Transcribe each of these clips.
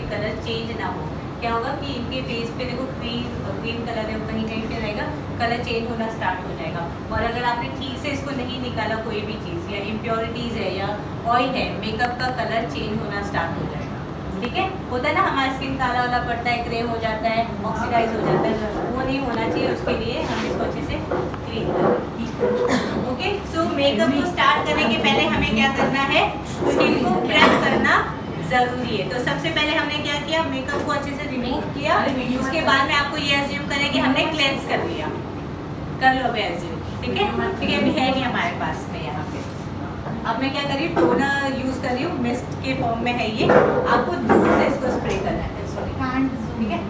कोई colour change ना हो। क्या होगा कि इनके फेस पे देखो ग्रीन कलर है, कहीं कहीं पे रहेगा कलर चेंज होना स्टार्ट हो जाएगा। और अगर आपने ठीक से इसको नहीं निकाला कोई भी चीज़ या इम्प्योरिटीज़ है या ऑयल है, मेकअप का कलर चेंज होना स्टार्ट हो जाएगा। ठीक है, होता है ना हमारा स्किन काला वाला पड़ता है, ग्रे हो जाता है, ऑक्सीडाइज हो जाता है, वो नहीं होना चाहिए। उसके लिए हम इसको अच्छे से क्लीन करें। ओके, सो मेकअप को स्टार्ट करने के पहले हमें क्या करना है, स्किन को प्रेप करना ज़रूरी है। तो सबसे पहले हमने क्या किया, मेकअप को अच्छे से रिमूव किया। उसके बाद में आपको ये एज्यूम करें कि हमने क्लेंस कर लिया, कर लो अभी एज्यूम। ठीक है, ठीक है, अभी है नहीं हमारे पास में यहाँ पे। अब मैं क्या कर रही हूँ, टोनर यूज़ कर रही हूँ, मिस्ट के फॉर्म में है ये। आपको दूर से इसको स्प्रे करना है, सॉरी, ठीक है,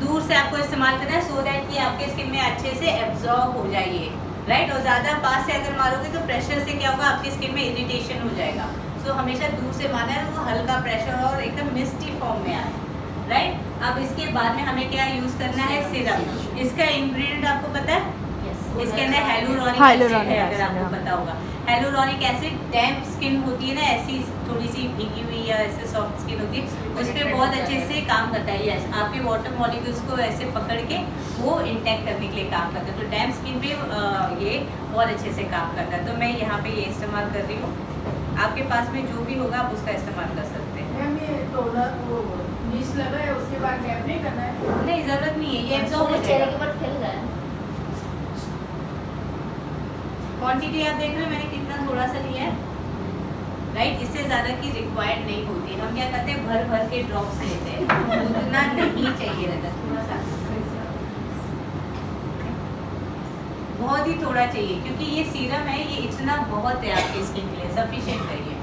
दूर से आपको इस्तेमाल करना है सो दैट कि आपके स्किन में अच्छे से एब्जॉर्ब हो जाइए, राइट। और ज़्यादा पास से अगर मारोगे तो प्रेशर से क्या होगा, आपकी स्किन में इरिटेशन हो जाएगा। सो हमेशा दूर से मारना है, वो हल्का प्रेशर और एकदम मिस्टी फॉर्म में आए, राइट। अब इसके बाद में हमें क्या यूज़ करना है, सिरम। इसका इंग्रेडिएंट आपको पता है, इसके अंदर हेलुरोनिक एसिड है, अगर आपको पता होगा। हेलुरोनिक एसिड डैम्प स्किन होती है ना, ऐसी थोड़ी सी भीगी हुई या ऐसे सॉफ्ट स्किन होती है, उस पर बहुत अच्छे से काम करता है। यस, आपके वाटर मॉलिक्यूल्स को ऐसे पकड़ के वो इंटैक्ट करने के लिए काम करता है। तो डैम्प स्किन पे ये बहुत अच्छे से काम करता है। तो मैं यहाँ पे ये इस्तेमाल कर रही हूँ, आपके पास में जो भी होगा आप उसका इस्तेमाल कर सकते हैं। मैम ये टोनर वो नीच लगा है, उसके बाद टैप नहीं करना है? नहीं, ज़रूरत नहीं है, ये एब्जॉर्ब हो चेहरे जाएगा। के ऊपर फैल रहा है। क्वांटिटी आप देख रहे हो मैंने कितना थोड़ा सा लिया है, राइट। इससे ज़्यादा की रिक्वायर्ड नहीं होती है। हम क्या करते हैं, भर भर के ड्रॉप्स लेते हैं, उतना नहीं चाहिए रहता, थोड़ा सा, बहुत ही थोड़ा चाहिए, क्योंकि ये सीरम है, ये इतना बहुत है आपके स्किन के लिए, सफिशिएंट है ये।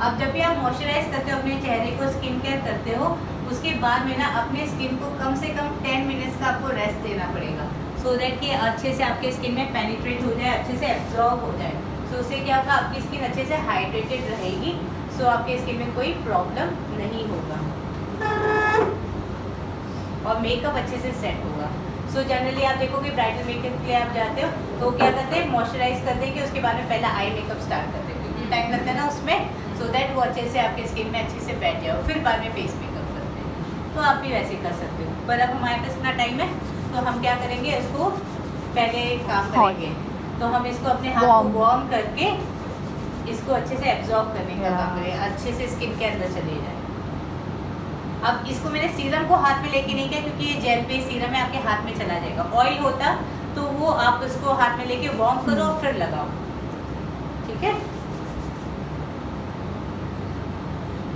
अब जब भी आप मॉइस्चराइज करते हो अपने चेहरे को, स्किन केयर करते हो, उसके बाद में ना अपने स्किन को कम से कम 10 मिनट्स का आपको रेस्ट देना पड़ेगा, सो दैट कि अच्छे से आपके स्किन में पेनिट्रेट हो जाए, अच्छे से एब्जॉर्ब हो जाए। सो उससे क्या होगा, आपकी स्किन अच्छे से हाइड्रेटेड रहेगी, सो आपके स्किन में कोई प्रॉब्लम नहीं होगा और मेकअप अच्छे से सेट होगा। सो जनरली आप देखोगे ब्राइडल मेकअप के लिए आप जाते हो तो क्या करते हैं, मॉइस्चराइज कर देंगे, उसके बाद में पहले आई मेकअप स्टार्ट कर देंगे, क्योंकि टाइम लगता है ना उसमें, सो दैट वो अच्छे से आपके स्किन में अच्छे से बैठ जाए, फिर बाद में फेस मेकअप करते हैं। तो आप भी वैसे कर सकते हो, पर अब हमारे पास इतना टाइम है तो हम क्या करेंगे, इसको पहले काम करेंगे। तो हम इसको अपने हाथ को वार्म करके इसको अच्छे से एब्जॉर्ब करने का काम करेंगे, अच्छे से स्किन के अंदर चले जाए। अब इसको मैंने सीरम को हाथ में लेके नहीं किया, क्योंकि ये जेल पे सीरम है, आपके हाथ में चला जाएगा। ऑयल होता तो वो आप इसको हाथ में लेके वार्म करो और फिर लगाओ, ठीक है।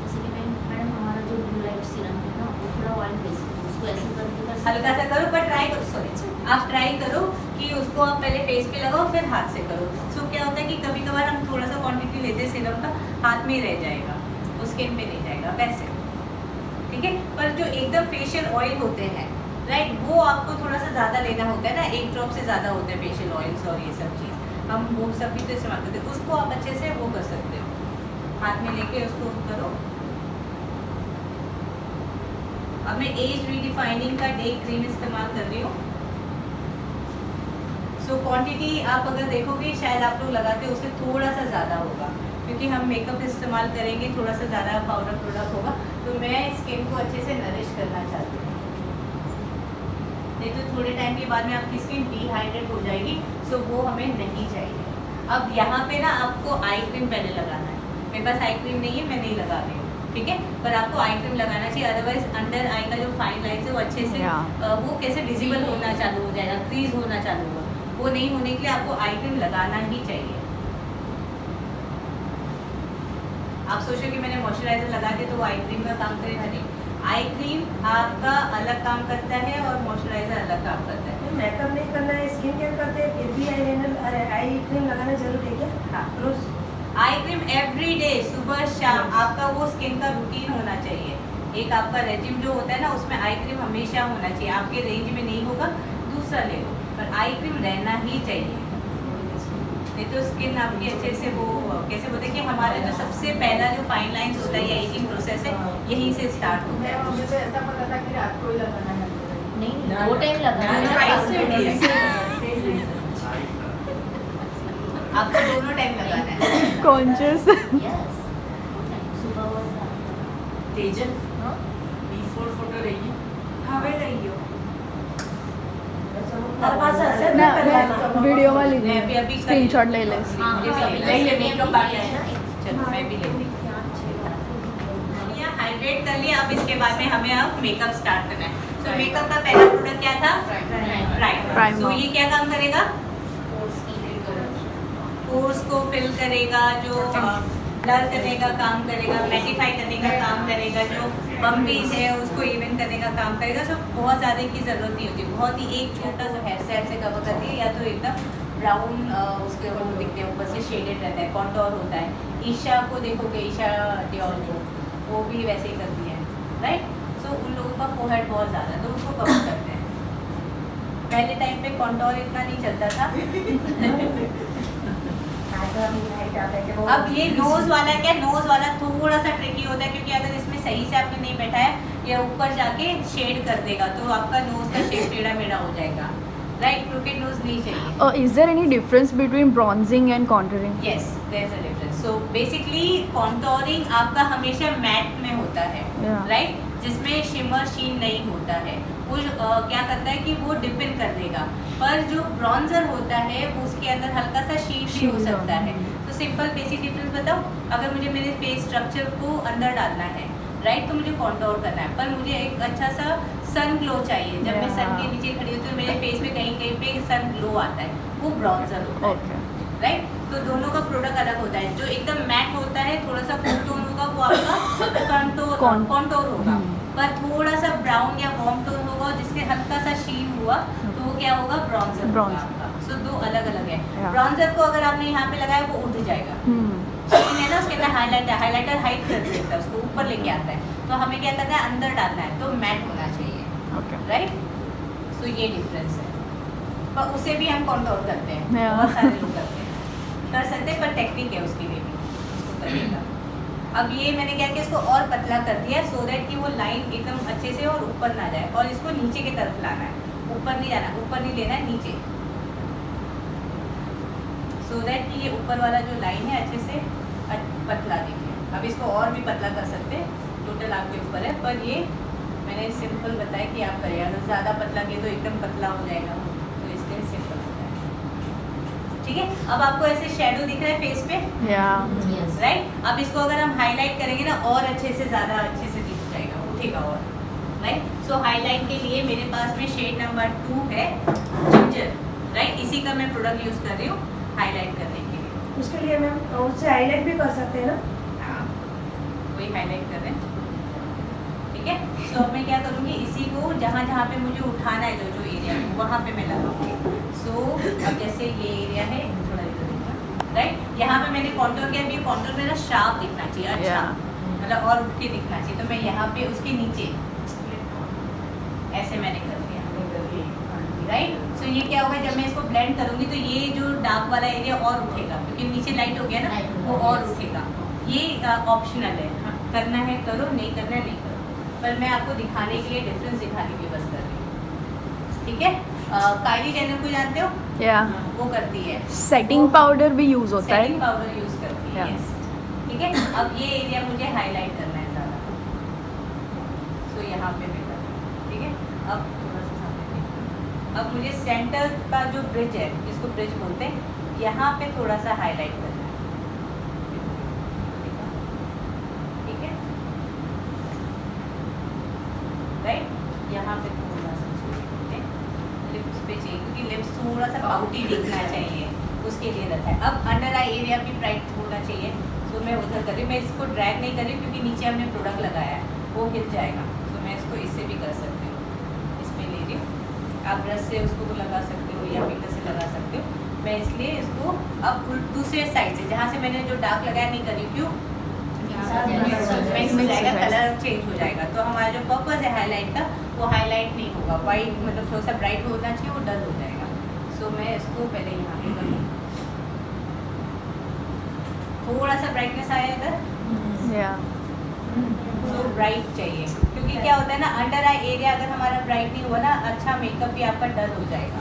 जैसे कि मैडम हमारा जो ब्लू लाइट सीरम है ना, वो थोड़ा ऑयल बेस है, उसको ऐसे करके हल्का सा करो, पर ट्राई करो, सॉरी, आप ट्राई करो कि उसको आप पहले फेस पे लगाओ फिर हाथ से करो। सो क्या होता है कि कभी कभार हम थोड़ा सा क्वांटिटी लेते हैं सीरम का, हाथ में ही रह जाएगा, वो स्किन पे नहीं जाएगा वैसे, ठीक है। पर जो एकदम फेशियल ऑयल होते हैं, राइट, वो आपको थोड़ा सा ज़्यादा लेना होता है ना, 1 ड्रॉप से ज़्यादा होते हैं फेशियल ऑयल्स और ये सब चीज़, हम वो सब भी तो इस्तेमाल करते हैं। उसको आप अच्छे से वो कर सकते हो, हाथ में लेके उसको करो। अब मैं एज रीडिफाइनिंग का डे क्रीम इस्तेमाल कर रही हूँ। सो क्वांटिटी आप अगर देखोगे शायद आप लोग लगाते हो उससे थोड़ा सा ज़्यादा होगा, क्योंकि हम मेकअप इस्तेमाल करेंगे, थोड़ा सा ज़्यादा पाउडर प्रोडक्ट होगा। तो मैं स्किन को अच्छे से नरिश करना चाहती हूँ, नहीं तो थोड़े टाइम के बाद में आपकी स्किन डिहाइड्रेट हो जाएगी, सो वो हमें नहीं चाहिए। अब यहाँ पे ना आपको आई क्रीम पहले लगाना है, मेरे पास आई क्रीम नहीं है, मैं नहीं लगा रही हूँ, ठीक है, पर आपको आई क्रीम लगाना चाहिए, अदरवाइज अंडर आई का जो फाइन लाइन्स है वो अच्छे से वो कैसे विजिबल होना चालू हो जाएगा, क्रीज होना चालू होगा, वो नहीं होने के लिए आपको आई क्रीम लगाना ही चाहिए। आप सोचो कि मैंने मॉइस्चराइजर लगा दिया तो वो आई क्रीम का काम करेगा, नहीं, आई क्रीम आपका अलग काम करता है और मॉइस्चराइजर अलग काम करता है। मेकअप नहीं करना है, स्किन केयर करते हैं, फिर भी आई क्रीम लगाना जरूरी है क्या? हाँ, रोज आई क्रीम एवरी डे, सुबह शाम, आपका वो स्किन का रूटीन होना चाहिए। एक आपका रेजिम जो होता है ना, उसमें आई क्रीम हमेशा होना चाहिए। आपके रेंज में नहीं होगा दूसरा ले लो, पर आई क्रीम रहना ही चाहिए, नहीं तो स्किन आपकी अच्छे से वो कैसे बोलते हैं कि हमारा जो सबसे पहला जो फाइन लाइन्स होता है या एजिंग प्रोसेस है, यहीं से स्टार्ट होता है। मुझे तो ऐसा पता था कि रात को ही लगाना है। नहीं, 2 टाइम लगाना है। आपको दोनों टाइम लगाना है। कॉन्शियस. यस सुबह और तेजल हाँ बिफोर फोटो रही हवे रही हो તારા પાસે હશે જ ને ના પહેલાના? મેં વિડીયોમાં मैं લીધી अभी अभी સ્ક્રીનશॉટ લઈ લઈશ. हाँ मुझे भी अभी लेना है। ये जैसे मेकअप मैं आ गया ना है एक चलो मैं भी ले लूँ हाइड्रेट कर लिया. अब इसके बाद में हमें अब मेकअप स्टार्ट करना है. तो मेकअप का पहला प्रोडक्ट क्या था? प्राइमर. Primer. तो ये क्या काम करेगा? पोर्स को फिल करेगा, जो ब्लर करने का काम करेगा, मैटिफाई करने का काम करेगा, जो बम्बीज है उसको इवन करने का काम करेगा. सो बहुत ज़्यादा की ज़रूरत नहीं होती. बहुत ही एक छोटा सा हेयर सेट से कवर करती है, या तो एकदम ब्राउन उसके वो दिखते हैं ऊपर से शेडेड रहता है, कॉन्टोर होता है. ईशा को देखोगे, ईशा डियोल को, वो भी वैसे ही करती है, राइट. सो उन लोगों का फोरहेड बहुत ज़्यादा है तो उसको कवर करते हैं. पहले टाइम पे कॉन्टोर इतना नहीं चलता था. अब ये नोज वाला क्या, नोज वाला थोड़ा सा ट्रिकी होता है, क्योंकि अगर इसमें सही से आपने नहीं बैठा है, ये ऊपर जाके शेड कर देगा, तो आपका नोज का शेप टेढ़ा मेढ़ा हो जाएगा, राइट. क्रूकेड नोज नहीं चाहिए. Is there any difference between bronzing and contouring? Yes there is a difference. So basically contouring आपका हमेशा मैट में होता है, Yeah. राइट, जिसमें शिमर शीन नहीं होता है. वो क्या करता है कि वो डिपेंड कर देगा. पर जो ब्रॉन्जर होता है वो उसके अंदर हल्का सा शीन भी हो Sheen सकता है. होता है. तो सिंपल बेसिक डिफरेंस बताओ. अगर मुझे मेरे फेस स्ट्रक्चर को अंदर डालना है, राइट, तो मुझे कॉन्टोर करना है, पर मुझे एक अच्छा सा सन ग्लो चाहिए. जब मैं सन के नीचे खड़ी होती हूँ, मेरे फेस में कहीं कहीं पे सन ग्लो आता है, वो ब्रॉन्जर होता है, Okay. राइट. तो दोनों का प्रोडक्ट अलग होता है. जो एकदम मैट होता है, थोड़ा सा कूल टोन होगा, वो आपका कॉन्टोर होगा. पर थोड़ा सा ब्राउन या वार्म टोन होगा, जिसके हल्का सा शीन हुआ, तो वो क्या होगा? ब्रॉन्जर होगा Bronzer. आपका. सो दो अलग अलग है. Yeah. ब्रॉन्जर को अगर आपने यहाँ पे लगाया, वो उठ जाएगा. शीन है ना, उसके अंदर हाइलाइटर, हाइलाइटर हाइट कर देता है, उसको ऊपर लेके आता है. तो हमें क्या करना है? अंदर डालना है, तो मैट होना चाहिए, Okay. राइट. सो ये डिफरेंस है. पर उसे भी हम कॉन्टोर करते हैं. Yeah. बहुत सारे लोग करते हैं, कर सकते हैं, पर टेक्निक है उसके लिए भी, उसको करेगा. अब ये मैंने क्या किया, इसको और पतला कर दिया, सो दैट कि वो लाइन एकदम अच्छे से और ऊपर ना जाए, और इसको नीचे की तरफ लाना है. ऊपर नहीं जाना, ऊपर नहीं लेना है, नीचे, सो दैट कि ये ऊपर वाला जो लाइन है अच्छे से पतला दिखे. अब इसको और भी पतला कर सकते हैं, टोटल आपके ऊपर है, पर ये मैंने सिंपल बताया कि आप करें. अगर ज़्यादा पतला किए तो एकदम पतला हो जाएगा, तो इसलिए सिंपल होता है. ठीक है. अब आपको ऐसे शेडो दिख रहा है फेस पे, Yeah. Yes right. अब इसको अगर हम हाईलाइट करेंगे ना, और अच्छे से ज़्यादा अच्छे से दिख जाएगा, उठेगा और, राइट. सो हाईलाइट के लिए मेरे पास में शेड नंबर 2 है, जिंजर, राइट. इसी का मैं प्रोडक्ट यूज़ कर रही हूँ हाईलाइट करने के लिए. उसके लिए मैम उससे हाईलाइट भी कर सकते हैं ना? हाँ, वही हाईलाइट कर रहे हैं. ठीक है. सो अब मैं क्या करूँगी, इसी को जहाँ जहाँ पे मुझे उठाना है, जो जो एरिया है, वहाँ पे मैं लगाऊंगी. सो अब जैसे ये एरिया है, थोड़ा इधर दिखा, राइट. यहाँ पे मैंने कॉन्टोर किया. अभी कॉन्टोर मेरा शार्प दिखना चाहिए, अच्छा, Yeah. मतलब और उठ के दिखना चाहिए. तो मैं यहाँ पे उसके नीचे ऐसे मैंने कर दिया, राइट. सो ये क्या होगा, जब मैं इसको ब्लेंड करूँगी तो ये जो डार्क वाला एरिया और उठेगा, क्योंकि नीचे लाइट हो गया ना, Light हो वो गया, और yes. उठेगा. ये ऑप्शनल है. हाँ, करना है करो, नहीं करना है नहीं करो, पर मैं आपको दिखाने के लिए, डिफरेंस दिखाने के लिए बस कर रही हूँ. ठीक है. काइली जेनर को जानते हो? Yeah. वो करती है, सेटिंग पाउडर भी यूज होता सेटिंग है. पाउडर यूज करती है. Yeah. yes. ठीक है. अब ये एरिया मुझे हाईलाइट करना है ज़्यादा, तो यहाँ पे मैं कर रही हूँ. ठीक है. अब थोड़ा सा सामने देखो. अब मुझे सेंटर का जो ब्रिज है, जिसको ब्रिज बोलते हैं, यहाँ पे थोड़ा सा हाईलाइट करना है. ठीक है, राइट. यहाँ पे थोड़ा सा लिप्स पे चाहिए, क्योंकि लिप्स थोड़ा सा पाउटी दिखना चाहिए, उसके लिए रखा है. अब अंडर आई एरिया भी ब्राइट होना चाहिए, तो मैं उधर कर रही हूँ. मैं इसको ड्रैग नहीं कर रही हूँ, क्योंकि नीचे हमने प्रोडक्ट लगाया है, वो हिल जाएगा. तो मैं इसको इससे भी कर सकती हूँ. इसमें ले रही हूँ, आप ब्रश से उसको लगा सकते हो या फिंगर से लगा सकते हो. मैं इसलिए इसको अब दूसरे साइड से, जहाँ से मैंने जो डार्क लगाया, नहीं करी. क्यों? मिक्स हो जाएगा, कलर चेंज हो जाएगा. तो हमारा जो पर्पस है हाईलाइट का, वो हाईलाइट नहीं होगा. वाइट मतलब थोड़ा सा ब्राइट होना चाहिए, वो डल हो जाएगा. सो मैं इसको पहले यहाँ पे करूँ, थोड़ा सा ब्राइटनेस आया इधर, Yeah. तो ब्राइट चाहिए. क्योंकि क्या होता है ना, अंडर आई एरिया अगर हमारा ब्राइट नहीं हुआ ना, अच्छा मेकअप भी आपका डल हो जाएगा.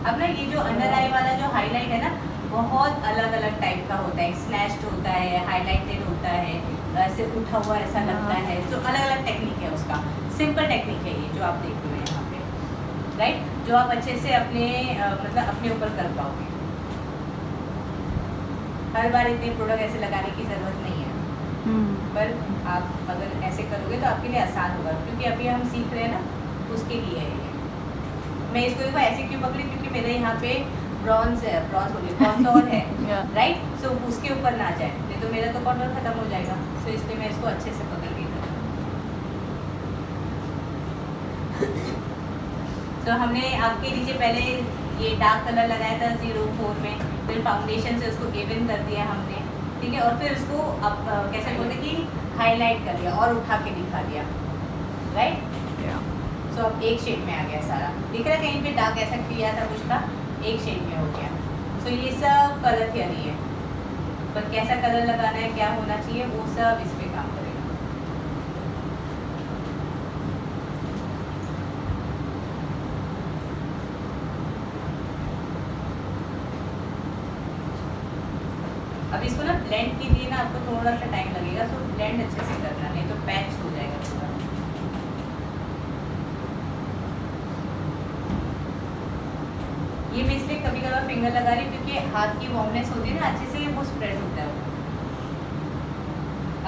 अब ना ये जो अंडर आई वाला जो हाईलाइट है ना, बहुत अलग अलग टाइप का होता है, स्नैच्ड होता है, हाईलाइटेड होता है, ऐसे उठा हुआ ऐसा लगता है। तो अलग अलग टेक्निक है उसका। सिंपल टेक्निक है ये जो आप देख रहे हो यहाँ पे, राइट, जो आप अच्छे से अपने मतलब अपने ऊपर कर पाओगे। हर बार इतने प्रोडक्ट ऐसे लगाने की ज़रूरत नहीं है, पर आप अगर ऐसे करोगे तो आपके लिए आसान होगा, क्योंकि अभी हम सीख रहे हैं ना, उसके लिए है ये। मैं इसको देखो ऐसे क्यों पकड़ी, क्योंकि मेरे यहाँ पे ब्रॉन्ज है, ब्रॉन्ज बोलिए कॉन्टोर है, Yeah. राइट, सो उसके ऊपर ना जाए, नहीं तो मेरा तो कॉन्टोर खत्म हो जाएगा। सो इसलिए मैं इसको अच्छे से पकड़ ली। तो हमने आपके नीचे पहले ये डार्क कलर लगाया था 04 में, फिर फाउंडेशन से उसको इवन कर दिया हमने, ठीक है, और फिर उसको अब कैसे बोलते हैं कि हाईलाइट कर दिया और उठा के दिखा दिया, राइट। सो अब एक शेड में आ गया सारा, दिख रहा है कहीं पे डार्क ऐसा किया था कुछ का, एक शेड में हो गया। सो ये सब कलर थियरी है, पर कैसा कलर लगाना है, क्या होना चाहिए, वो सब इस पे काम करेगा। अब इसको ना ब्लेंड के लिए ना आपको थोड़ा सा टाइम लगेगा, तो ब्लेंड अच्छे से करना, नहीं तो पैच हो जाएगा पूरा। ये मैं इसलिए कभी कभार फिंगर लगा रही हूँ क्योंकि हाथ की वार्मनेस होती है ना, अच्छे से वो स्प्रेड होता है।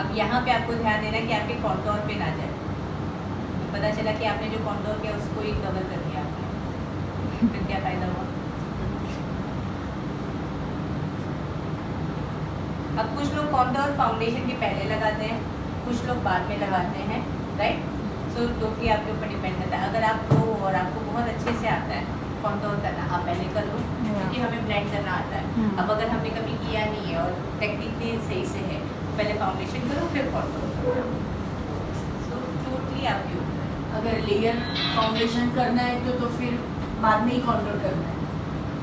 अब यहाँ पे आपको ध्यान देना कि आपके कॉन्टोर पे ना जाए। पता चला कि आपने जो कॉन्टोर किया उसको ही कवर कर दिया आपने, फिर क्या फायदा हुआ। अब कुछ लोग कॉन्टोर फाउंडेशन के पहले लगाते हैं, कुछ लोग बाद में लगाते हैं, राइट। सो टोटली आपके ऊपर डिपेंड करता है। अगर आप प्रो और आपको बहुत अच्छे से आता है कॉन्टोर करना, आप पहले कर लो, क्योंकि हमें ब्लेंड करना आता है। अब अगर हमने कभी किया नहीं है और टेक्निकली सही से है, पहले फाउंडेशन करो फिर कॉन्टोर करो। सो टोटली आपके ऊपर है। अगर लेयर फाउंडेशन करना है तो फिर बाद में ही कॉन्टोर करना है।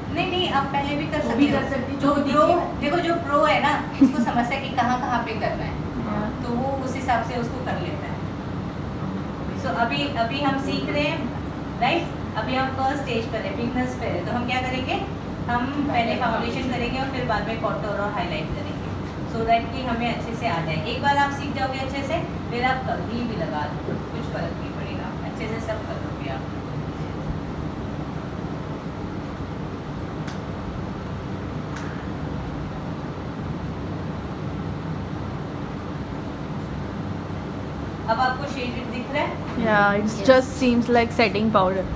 नहीं नहीं, आप पहले भी कर वो सकते भी हो। कर सकती जो जो प्रो, दिखे। देखो जो प्रो है ना, उसको समझता है कि कहाँ कहाँ पे करना है, तो वो उस हिसाब से उसको कर लेता है। सो अभी हम सीख रहे हैं, राइट। अभी हम फर्स्ट स्टेज पर है, बिगनर्स पे है, तो हम क्या करेंगे, हम पहले फाउंडेशन करेंगे और फिर बाद में कॉन्टोर और हाईलाइट करेंगे, सो दैट कि हमें अच्छे से आ जाए। एक बार आप सीख जाओगे अच्छे से, फिर आप कभी भी लगा दो, कुछ फर्क नहीं पड़ेगा, अच्छे से सब कर दोगे आप। अब आपको शेडेड दिख रहा है। Yeah, it Yes. just seems like setting powder.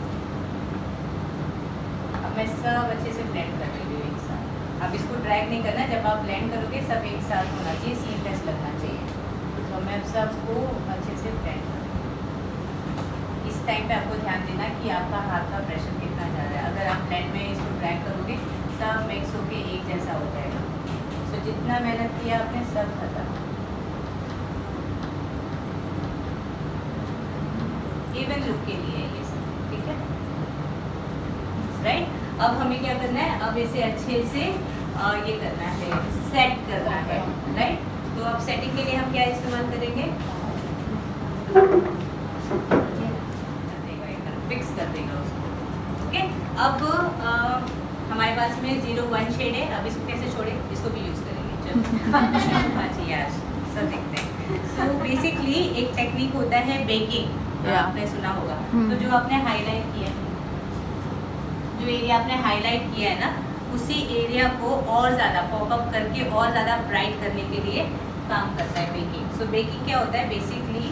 अब मैं सब अच्छे से ब्लेंड कर रही हूँ एक साथ। अब इसको ड्रैग नहीं करना, जब आप ब्लेंड करोगे सब एक साथ होना चाहिए, सीमलेस लगना चाहिए। तो मैं सबको अच्छे से ब्लेंड कर रही हूँ। इस टाइम पे आपको ध्यान देना कि आपका हाथ का प्रेशर कितना जा रहा है। अगर आप ब्लेंड में इसको ड्रैग करोगे सब मिक्स होके एक जैसा हो जाएगा। सो जितना मेहनत किया आपने सब खत्म। इवन लुक के लिए ये सब, ठीक है, राइट। अब हमें क्या करना है, अब इसे अच्छे से ये करना है, सेट करना है, राइट। तो अब सेटिंग के लिए हम क्या इस्तेमाल करेंगे, फिक्स कर देगा उसको, ओके। अब हमारे पास में 01 शेड है। अब इसको कैसे छोड़े, इसको भी यूज़ करेंगे, चलो। अच्छा यार, सब देखते हैं। सो बेसिकली एक टेक्निक होता है बेकिंग, आपने सुना होगा। तो जो आपने हाईलाइट किया है, जो एरिया आपने हाईलाइट किया है ना, उसी एरिया को और ज़्यादा पॉपअप करके और ज़्यादा ब्राइट करने के लिए काम करता है बेकिंग। सो बेकिंग क्या होता है बेसिकली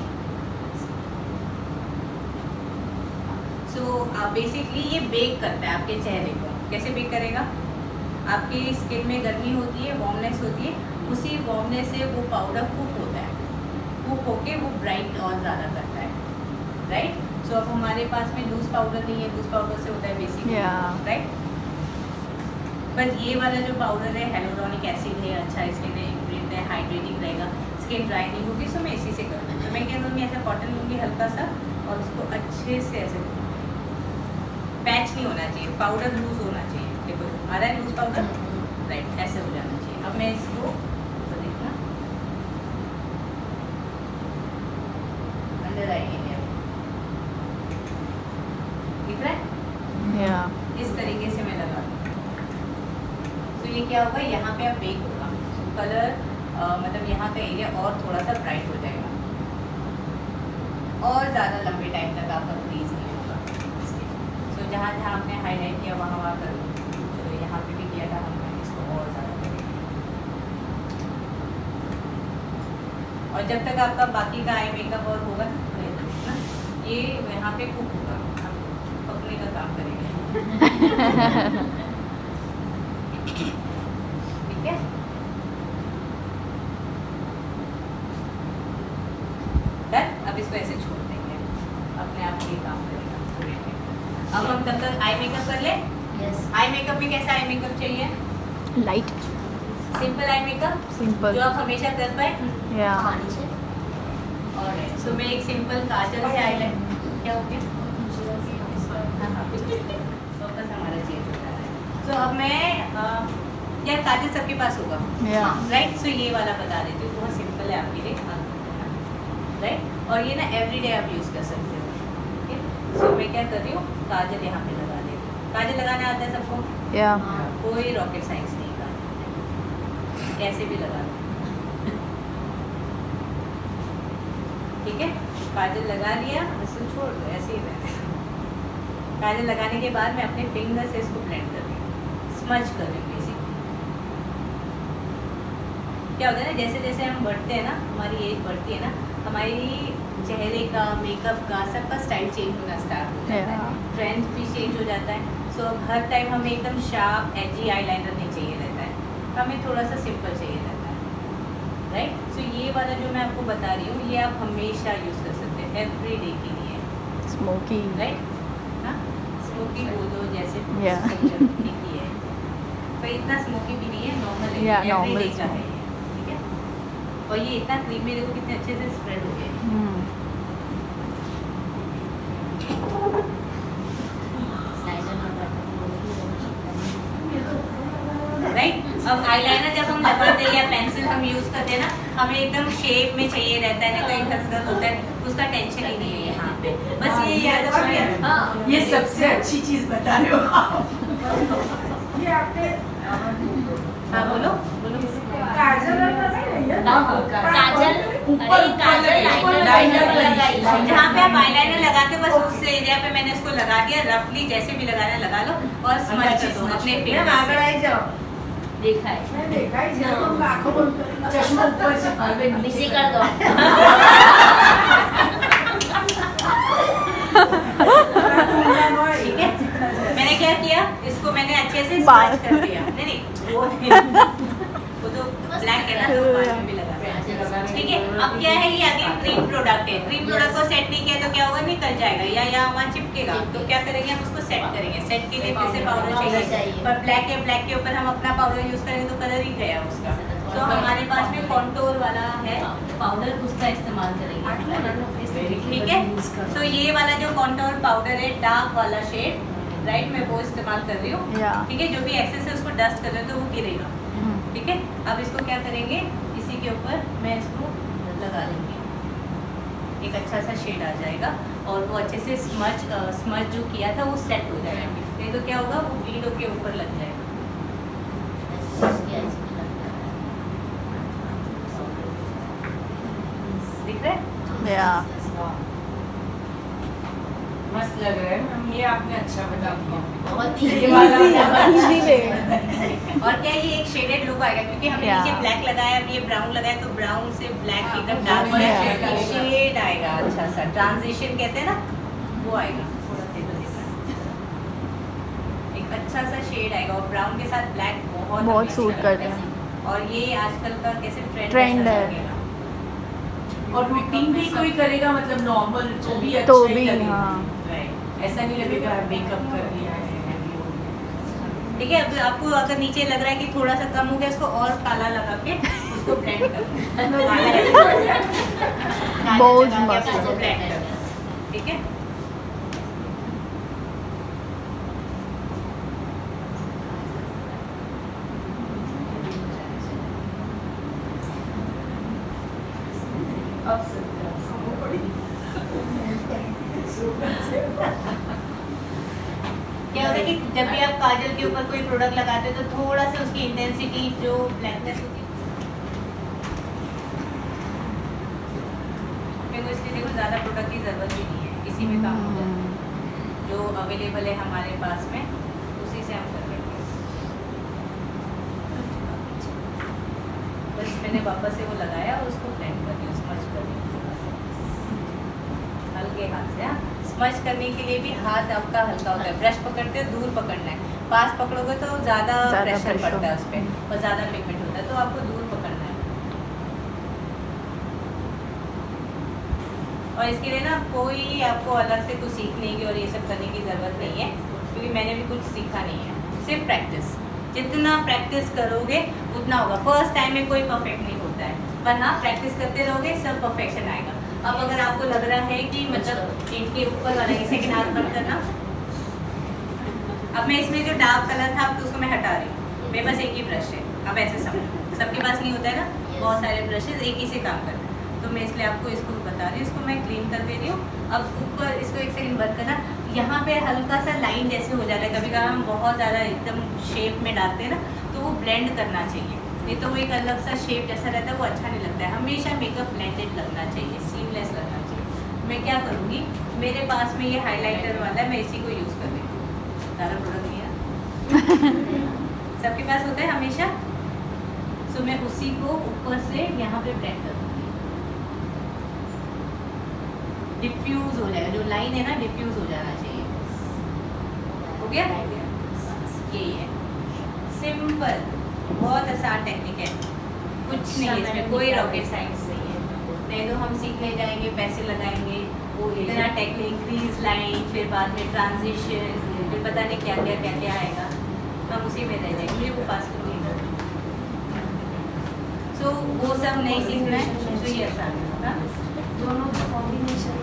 ये बेक करता है आपके चेहरे को। कैसे बेक करेगा, आपकी स्किन में गर्मी होती है, वार्मनेस होती है, उसी वार्मनेस से वो पाउडर कुक होता है, कुक होके वो ब्राइट और ज़्यादा करता है, राइट। सो अब हमारे पास में लूज पाउडर नहीं है, लूज पाउडर से होता है बेसिकली, राइट। बट ये वाला जो पाउडर है हेलोरॉनिक एसिड है, अच्छा स्किन इंग्रेडिएंट है, हाइड्रेटिंग रहेगा, स्किन ड्राई नहीं होगी। सो मैं इसी से करूँगी। तो मैं क्या करूँगी, ऐसा कॉटन लूँगी हल्का सा और उसको अच्छे से ऐसे, पैच नहीं होना चाहिए, पाउडर लूज होना चाहिए। देखो आ रहा है लूज पाउडर, राइट, ऐसे हो जाना चाहिए। अब मैं इसको तो देखना अंदर आएंगे, दिख रहा है, Yeah. इस तरीके से मैं लगा दूँ। तो ये क्या होगा, यहाँ पे अब बेक होगा। कलर मतलब यहाँ का एरिया और थोड़ा सा ब्राइट हो जाएगा और ज़्यादा लंबे टाइम तक आपका क्रीज नहीं होगा। तो जहाँ जहाँ आपने हाईलाइट किया वहाँ वहाँ करो। चलो यहाँ पे भी किया था हमने, इसको और ज़्यादा करेंगे। और जब तक आपका बाकी का आई मेकअप और होगा ना, ये यहाँ पे कुक होगा, हम पकने का काम करेंगे। ठीक है। डन। अब इसको ऐसे छोड़ देंगे, अपने आप ये काम करेगा। अब हम तब तक आई मेकअप कर ले। यस आई मेकअप में कैसा आई मेकअप चाहिए? Light. Simple eye makeup Simple. जो आप हमेशा कर पाए। Yeah. पानी से और सो मैं एक सिंपल काजल से आईलाइट क्या हो गया? फोकस हमारा चेंज हो रहा है। सो अब मैं यार काजल सबके पास होगा Yeah. राइट। सो ये वाला बता देती हूँ, बहुत सिंपल है आपके लिए राइट। और ये ना एवरीडे आप यूज़ कर सकते हो। ठीक है। सो मैं क्या कर रही हूँ, काजल यहाँ पे लगा देती हूँ। काजल लगाने आता है सबको? Yeah. कोई रॉकेट साइंस नहीं का, ऐसे भी लगा दो। ठीक है। काजल लगा लिया, इसको छोड़ दो, ऐसे ही रहने दो। काजल लगाने के बाद मैं अपने फिंगर से इसको ब्लेंड कर रही हूँ, स्मज कर रही हूँ बेसिकली। क्या होता है ना, जैसे जैसे हम बढ़ते हैं ना, हमारी एज बढ़ती है ना, हमारी चेहरे का, मेकअप का, सबका स्टाइल चेंज होना स्टार्ट हो जाता है, Yeah. ट्रेंड भी चेंज हो जाता है। सो अब हर टाइम हमें एकदम शार्प एजी आईलाइनर नहीं चाहिए रहता है, हमें थोड़ा सा सिंपल चाहिए रहता है राइट। सो ये वाला जो मैं आपको बता रही हूँ, ये आप हमेशा यूज़ कर सकते हैं एवरी डे के लिए Smoky. राइट। हाँ, स्मोकी वो तो जैसे Yeah. ठीक ही है, पर इतना स्मोकी भी नहीं है, नॉर्मल है, Yeah, एवरी normal डे का है ये, ठीक है। और ये इतना क्रीमी देखो कितने अच्छे से स्प्रेड हो गया Hmm. राइट। अब आईलाइनर जब हम लगाते हैं या पेंसिल हम यूज़ करते हैं ना, हमें एकदम शेप में चाहिए रहता है ना, तो इधर उधर होता है, उसका टेंशन ही नहीं है यहाँ पे। बस ये याद रखिए। हाँ, ये सबसे अच्छी चीज बता रहे हो आप। ये आपने हाँ बोलो बोलो। काजल लगाना है ये? काजल ऊपर अरे काजल लाइनर लगाई। जहाँ पे आप आईलाइनर लगाते हो बस उस एरिया पे मैंने इसको लगा दिया, रफली जैसे भी लगाना है लगा लो और स्मच कर दो अपने मैं फिंगर आगे से। आई जाओ। देखा है मैं देखा ही जाओ, तुम लाखों बोलते हो। चश्मा ऊपर से अरे नीचे कर दो ठीक है। मैंने क्या किया, इसको मैंने अच्छे से बाल। स्मच कर दिया। नहीं नहीं वो नहीं, वो तो ब्लैक है ना, तो बाल में भी लगा सकते हैं। ठीक है। अब क्या है, ये आगे क्रीम प्रोडक्ट है, क्रीम प्रोडक्ट को सेट नहीं किया तो क्या होगा, निकल जाएगा या यहाँ वहाँ चिपकेगा। तो क्या करेंगे, हम उसको सेट करेंगे। सेट के लिए फिर से पाउडर चाहिए, पर ब्लैक है, ब्लैक के ऊपर हम अपना पाउडर यूज करेंगे तो कलर ही गया उसका। तो हमारे पास में कॉन्टोर वाला है पाउडर, उसका इस्तेमाल करेंगे। ठीक है। तो ये वाला जो कॉन्टोर पाउडर है, डार्क वाला शेड राइट, मैं वो इस्तेमाल कर रही हूँ। Yeah. ठीक है। जो भी एक्सेस है उसको डस्ट कर रहे हो तो वो गिरेगा। Hmm. ठीक है। अब इसको क्या करेंगे, इसी के ऊपर मैं इसको लगा दूंगी, एक अच्छा सा शेड आ जाएगा और वो अच्छे से स्मच जो किया था वो सेट हो जाएगा। नहीं तो क्या होगा, वो वीडियो के ऊपर लग जाएगा। दिख रहा है? Yeah. मस्त लग रहा है मैम, ये आपने अच्छा बता दिया। बहुत ये easy वाला Easy way. और क्या ये एक शेडेड लुक आएगा, क्योंकि हमने Yeah. नीचे ब्लैक लगाया, अब ये ब्राउन लगाया, तो ब्राउन से ब्लैक एकदम Yeah. डार्क शेड आएगा, अच्छा सा ट्रांजिशन कहते हैं ना, वो आएगा। थोड़ा टेबल दिखा है। एक अच्छा सा शेड आएगा और ब्राउन के साथ ब्लैक बहुत बहुत अच्छा सूट लगता करते है। हैं। और ये आजकल का कैसे Trend ट्रेंड है। और रूटीन भी कोई करेगा, मतलब नॉर्मल तो भी अच्छा तो ही भी लगेगा। हाँ. ऐसा नहीं लगेगा मेकअप कर लिया है heavy हो गया। ठीक है। अब आपको अगर नीचे लग रहा है कि थोड़ा सा कम हो गया, इसको और काला लगा के उसको ब्लेंड कर दो। बहुत काला लगा के मस्त उसको है। blend कर दो। ठीक है। अब से समझ पड़ी। क्या होता है कि जब भी आप काजल के ऊपर कोई प्रोडक्ट लगाते हो तो थोड़ा सा उसकी इंटेंसिटी जो ब्लैकनेस होती है अपने को इसलिए देखो ज़्यादा प्रोडक्ट की ज़रूरत भी नहीं है, इसी में काम हो जाता है। जो अवेलेबल है हमारे पास में उसी से हम कर लेंगे। बस मैंने वापस से वो लगाया और उसको ब्लेंड कर दिया, स्मच कर दिया हल्के हाथ से। स्मच करने के लिए भी हाथ आपका हल्का होता है, ब्रश पकड़ते हो दूर पकड़ना है, पास पकड़ोगे तो ज़्यादा प्रेशर pressure पड़ता है उस पर और ज़्यादा पिगमेंट होता है, तो आपको दूर पकड़ना है। और इसके लिए ना कोई आपको अलग से कुछ सीखने की और ये सब करने की ज़रूरत नहीं है, क्योंकि मैंने भी कुछ सीखा नहीं है, सिर्फ प्रैक्टिस। जितना प्रैक्टिस करोगे उतना होगा। फर्स्ट टाइम में कोई परफेक्ट नहीं होता है, पर हाँ प्रैक्टिस करते रहोगे सब परफेक्शन आएगा। अब अगर आपको लग रहा है कि मतलब इनके ऊपर वाला ये सेकंड हाथ बंद करना, अब मैं इसमें जो डार्क कलर था अब तो उसको मैं हटा रही हूँ, मेरे पास एक ही ब्रश है। अब ऐसे समझो, सबके पास नहीं होता है ना, बहुत सारे ब्रशेज एक ही से काम करते हैं, तो मैं इसलिए आपको इसको बता रही हूँ, इसको मैं क्लीन कर दे रही हूँ। अब ऊपर इसको एक सेकंड बंद करना, यहाँ पे हल्का सा लाइन जैसे हो जाता है, कभी कभी हम बहुत ज़्यादा एकदम शेप में डालते हैं ना, तो वो ब्लेंड करना चाहिए, नहीं तो वो एक अलग सा शेप जैसा रहता है, वो अच्छा नहीं लगता है। हमेशा मेकअप ब्लेंडेड लगना चाहिए, सीमलेस लगना चाहिए। मैं क्या करूँगी, मेरे पास में ये हाइलाइटर वाला है, मैं इसी को यूज़ कर रही हूँ, ज़्यादा प्रोडक्ट नहीं है सबके पास होता है हमेशा, सो मैं उसी को ऊपर से यहाँ पे ब्लेंड करूँगी, डिफ्यूज हो जाएगा, जो लाइन है ना डिफ्यूज हो जाना चाहिए। हो गया, यही है, सिंपल, बहुत आसान टेक्निक है, कुछ नहीं है इसमें, कोई रॉकेट साइंस नहीं है। नहीं तो हम सीखने जाएंगे, पैसे लगाएंगे, वो इतना टेक्निक, क्रीज लाइन, फिर बाद में ट्रांजिशन, फिर पता नहीं क्या क्या क्या क्या आएगा, हम उसी में रह जाएंगे, मुझे वो पास करनी है। सो वो सब नहीं सीखना है, तो ये आसान है, दोनों का कॉम्बिनेशन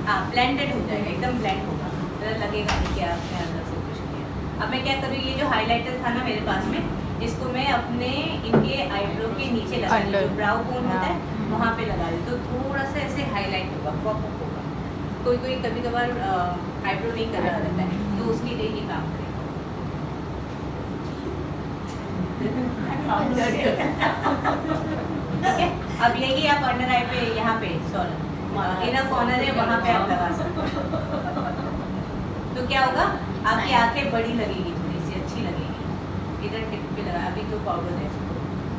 हाँ ब्लेंडेड हो जाएगा, एकदम ब्लेंड होगा, तो लगेगा नहीं कि आपने अंदर से कुछ किया। अब मैं क्या करूँ, ये जो हाइलाइटर था ना मेरे पास में, इसको मैं अपने इनके आईब्रो के नीचे लगा रही हूँ, जो ब्राउ बोन होता है वहाँ पे लगा रही हूँ, तो थोड़ा सा ऐसे हाईलाइट होगा, पॉप अप होगा। कोई कोई कभी कभार आईब्रो नहीं कर रहा रहता है, तो उसके लिए ये काम करेगा। अब यही आप अंडर आई पे, यहाँ पे सॉरी इनर कॉर्नर है, वहाँ पे आप लगा सकते हो, तो क्या होगा, आपकी आंखें बड़ी लगेगी, थोड़ी सी अच्छी लगेगी। इधर टिप पे लगा, अभी तो पाउडर है,